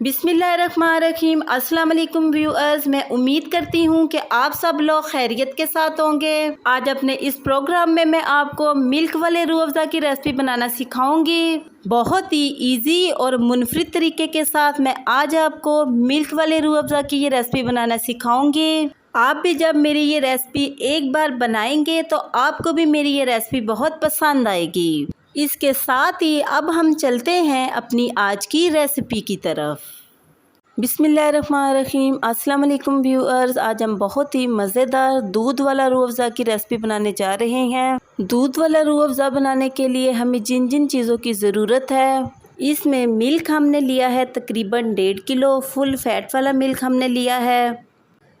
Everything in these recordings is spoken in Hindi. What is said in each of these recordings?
बिस्मिल्लाहिर्रहमानिर्रहीम। अस्सलाम वालेकुम व्यूअर्स, मैं उम्मीद करती हूँ कि आप सब लोग खैरियत के साथ होंगे। आज अपने इस प्रोग्राम में मैं आपको मिल्क वाले रूह अफ़ज़ा की रेसिपी बनाना सिखाऊंगी। बहुत ही इजी और मुनफरिद तरीके के साथ मैं आज आपको मिल्क वाले रूह अफ़ज़ा की ये रेसिपी बनाना सिखाऊंगी। आप भी जब मेरी ये रेसिपी एक बार बनाएंगे तो आपको भी मेरी ये रेसिपी बहुत पसंद आएगी। इसके साथ ही अब हम चलते हैं अपनी आज की रेसिपी की तरफ। बिस्मिल्लाहिर्रहमानिर्रहीम। अस्सलाम वालेकुम व्यूअर्स, आज हम बहुत ही मज़ेदार दूध वाला रूह अफ़ज़ा की रेसिपी बनाने जा रहे हैं। दूध वाला रूह अफ़ज़ा बनाने के लिए हमें जिन जिन चीज़ों की ज़रूरत है, इसमें मिल्क हमने लिया है तकरीबन 1.5 किलो, फुल फैट वाला मिल्क हमने लिया है।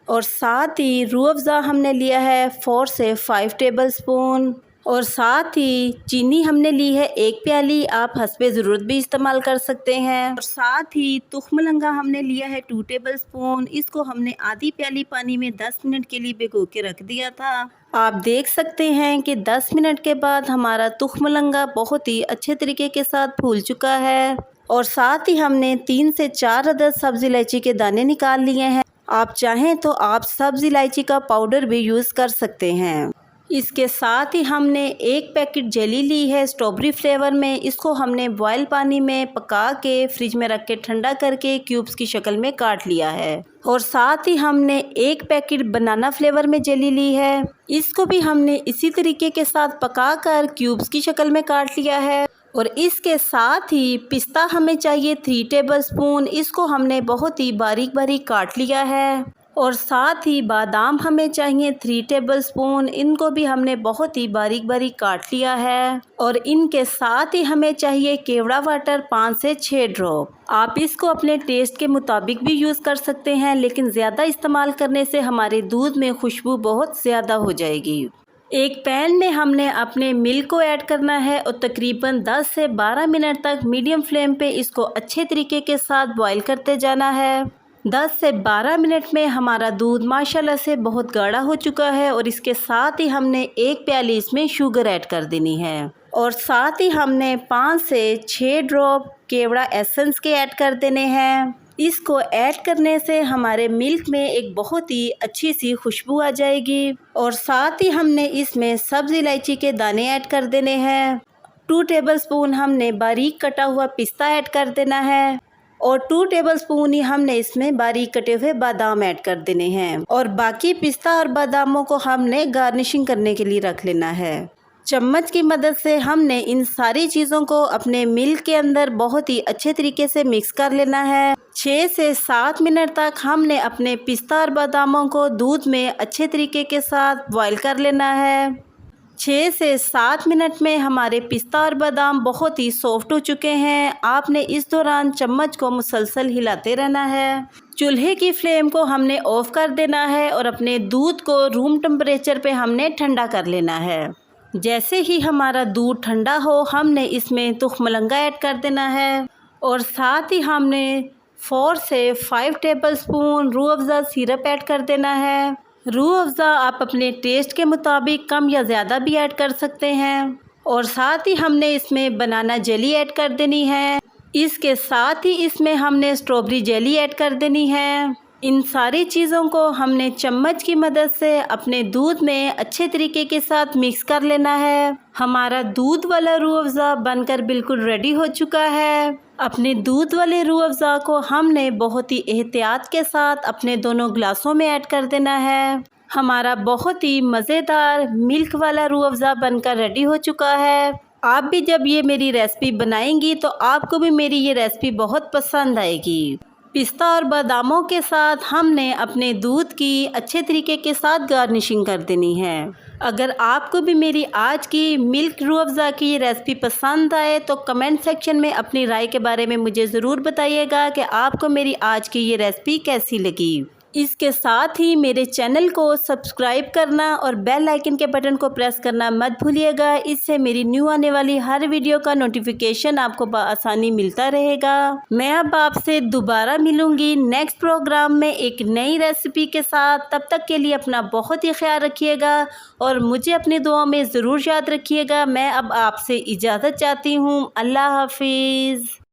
और साथ ही रूह अफ़ज़ा हमने लिया है 4 से 5 टेबल स्पून। और साथ ही चीनी हमने ली है 1 प्याली, आप हस्बे ज़रूरत भी इस्तेमाल कर सकते हैं। और साथ ही तुखमलंगा हमने लिया है 2 टेबल स्पून। इसको हमने आधी प्याली पानी में 10 मिनट के लिए भिगो के रख दिया था। आप देख सकते हैं कि 10 मिनट के बाद हमारा तुखमलंगा बहुत ही अच्छे तरीके के साथ फूल चुका है। और साथ ही हमने 3 से 4 अदद सब्ज़ इलायची के दाने निकाल लिए हैं। आप चाहें तो आप सब्ज़ इलायची का पाउडर भी यूज़ कर सकते हैं। इसके साथ ही हमने 1 पैकेट जेली ली है स्ट्रॉबेरी फ्लेवर में। इसको हमने बॉयल पानी में पका के फ्रिज में रख के ठंडा करके क्यूब्स की शक्ल में काट लिया है। और साथ ही हमने 1 पैकेट बनाना फ्लेवर में जेली ली है। इसको भी हमने इसी तरीके के साथ पका कर क्यूब्स की शक्ल में काट लिया है। और इसके साथ ही पिस्ता हमें चाहिए 3 टेबल स्पून। इसको हमने बहुत ही बारीक बारीक काट लिया है। और साथ ही बादाम हमें चाहिए 3 टेबल स्पून। इनको भी हमने बहुत ही बारीक बारीक काट लिया है। और इनके साथ ही हमें चाहिए केवड़ा वाटर 5 से 6 ड्रॉप। आप इसको अपने टेस्ट के मुताबिक भी यूज़ कर सकते हैं, लेकिन ज़्यादा इस्तेमाल करने से हमारे दूध में खुशबू बहुत ज़्यादा हो जाएगी। एक पैन में हमने अपने मिल्क को ऐड करना है और तकरीबन 10 से 12 मिनट तक मीडियम फ्लेम पे इसको अच्छे तरीके के साथ बॉईल करते जाना है। 10 से 12 मिनट में हमारा दूध माशाल्लाह से बहुत गाढ़ा हो चुका है। और इसके साथ ही हमने 1 प्याली इसमें शुगर ऐड कर देनी है। और साथ ही हमने 5 से 6 ड्रॉप केवड़ा एसेंस के ऐड कर देने हैं। इसको ऐड करने से हमारे मिल्क में एक बहुत ही अच्छी सी खुशबू आ जाएगी। और साथ ही हमने इसमें सब्ज़ इलायची के दाने ऐड कर देने हैं। 2 टेबल स्पून हमने बारीक कटा हुआ पिस्ता ऐड कर देना है। और 2 टेबल स्पून ही हमने इसमें बारीक कटे हुए बादाम ऐड कर देने हैं। और बाकी पिस्ता और बादामों को हमने गार्निशिंग करने के लिए रख लेना है। चम्मच की मदद से हमने इन सारी चीज़ों को अपने मिल्क के अंदर बहुत ही अच्छे तरीके से मिक्स कर लेना है। 6 से 7 मिनट तक हमने अपने पिस्ता और बादामों को दूध में अच्छे तरीके के साथ बॉईल कर लेना है। 6 से 7 मिनट में हमारे पिस्ता और बादाम बहुत ही सॉफ्ट हो चुके हैं। आपने इस दौरान चम्मच को मुसलसल हिलाते रहना है। चूल्हे की फ्लेम को हमने ऑफ कर देना है और अपने दूध को रूम टेम्परेचर पे हमने ठंडा कर लेना है। जैसे ही हमारा दूध ठंडा हो, हमने इसमें तुखमलंगा ऐड कर देना है। और साथ ही हमने 4 से 5 table spoon Rooh Afza syrup add कर देना है। रूह अफ़ज़ा आप अपने टेस्ट के मुताबिक कम या ज़्यादा भी ऐड कर सकते हैं। और साथ ही हमने इसमें बनाना जेली ऐड कर देनी है। इसके साथ ही इसमें हमने स्ट्रॉबेरी जेली ऐड कर देनी है। इन सारी चीज़ों को हमने चम्मच की मदद से अपने दूध में अच्छे तरीके के साथ मिक्स कर लेना है। हमारा दूध वाला रूह अफ़ज़ा बनकर बिल्कुल रेडी हो चुका है। अपने दूध वाले रूह अफ़ज़ा को हमने बहुत ही एहतियात के साथ अपने दोनों ग्लासों में ऐड कर देना है। हमारा बहुत ही मज़ेदार मिल्क वाला रूह अफ़ज़ा बनकर रेडी हो चुका है। आप भी जब ये मेरी रेसिपी बनाएंगी तो आपको भी मेरी ये रेसिपी बहुत पसंद आएगी। पिस्ता और बादामों के साथ हमने अपने दूध की अच्छे तरीके के साथ गार्निशिंग कर देनी है। अगर आपको भी मेरी आज की मिल्क रूह अफ़ज़ा की ये रेसिपी पसंद आए तो कमेंट सेक्शन में अपनी राय के बारे में मुझे ज़रूर बताइएगा कि आपको मेरी आज की ये रेसिपी कैसी लगी। इसके साथ ही मेरे चैनल को सब्सक्राइब करना और बेल आइकन के बटन को प्रेस करना मत भूलिएगा। इससे मेरी न्यू आने वाली हर वीडियो का नोटिफिकेशन आपको आसानी मिलता रहेगा। मैं अब आपसे दोबारा मिलूंगी नेक्स्ट प्रोग्राम में एक नई रेसिपी के साथ। तब तक के लिए अपना बहुत ही ख्याल रखिएगा और मुझे अपनी दुआओं में ज़रूर याद रखिएगा। मैं अब आपसे इजाज़त चाहती हूँ। अल्लाह हाफिज़।